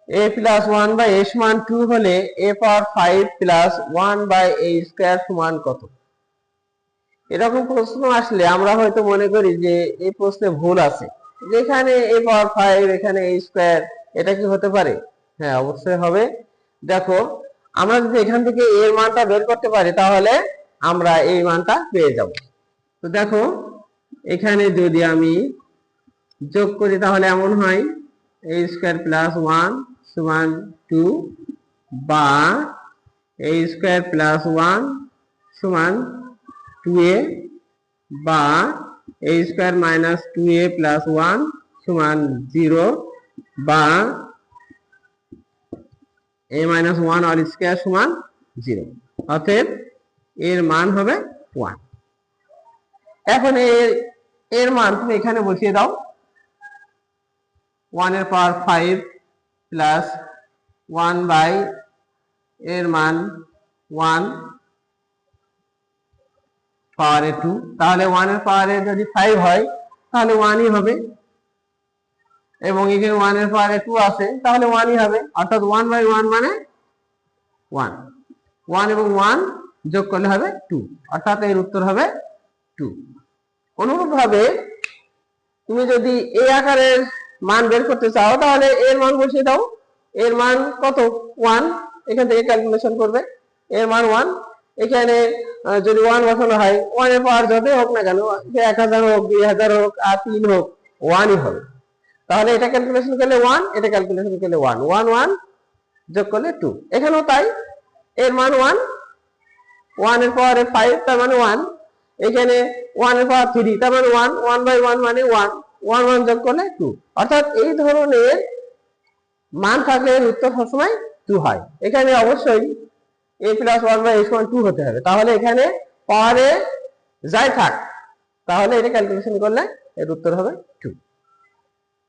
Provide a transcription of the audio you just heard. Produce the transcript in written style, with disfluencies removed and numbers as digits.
a plus 1 by a সমান 2 হলে a power 5 plus 1 by a square সমান কত? এরকম প্রশ্ন আসলে আমরা হয়তো মনে করি যে এই প্রশ্নে ভুল আছে, যেখানে a পাওয়ার 5 এখানে a স্কয়ার, এটা কি হতে পারে? হ্যাঁ, অবশ্যই হবে। দেখো, আমরা যদি এখান থেকে a এর মানটা বের করতে পারি তাহলে আমরা এই মানটা পেয়ে যাব। তো দেখো, এখানে যদি আমি যোগ করি তাহলে এমন হয় a স্কয়ার প্লাস 1 সমান 2 বা a স্কয়ার প্লাস 1 সমান 2a বা a square minus 2a plus 1 সমান 0 বা a মাইনাস 1 অল স্কয়ার সমান 0। অতএব এর মান হবে 1। এখন এর মান তুমি এখানে বসিয়ে দাও। 1 এর পাওয়ার 5 প্লাস 1 বাই এর মান 1 পাওয়ারে 2, তাহলে 1 এর পাওয়ারে যদি 5 হয় তাহলে 1 ই হবে, এবং এখানে 1 এর পাওয়ারে 2 আছে তাহলে 1 ই হবে, অর্থাৎ 1 বাই 1 মানে 1। 1 এবং 1 যোগ করলে হবে 2, অর্থাৎ এর উত্তর হবে 2। অনুরূপভাবে তুমি যদি এই আকারের মান বের করতে চাও তাহলে এর মান বসিয়ে দাও। এর মান কত? 1। এখান থেকে ক্যালকুলেশন করবে, এর মান 1। এখানে যদি 1 বসানো হয়, 1 এর পাওয়ার যতই হোক না কেন, 1000 হোক, 2000 হোক আর 3 হোক, 1 ই হবে। তাহলে এটা ক্যালকুলেশন করলে 1, এটা ক্যালকুলেশন করলে 1, 1 1 যোগ করলে 2। এখানেও তাই, এর মান 1, 1 এর পাওয়ারে 5 তার মানে 1, এখানে 1 এর পাওয়ার 3 তার মানে 1, 1 বাই 1 মানে 1, 1 1 যোগ করলে 2। অর্থাৎ এই ধরনের মান থাকলে এর উত্তর সবসময় 2 হয়। এখানে অবশ্যই a প্লাস 1 বাই a সমান 2 হতে হবে, তাহলে এখানে পাওয়ারে যাই থাক তাহলে এটা ক্যালকুলেশন করলে এর উত্তর হবে 2।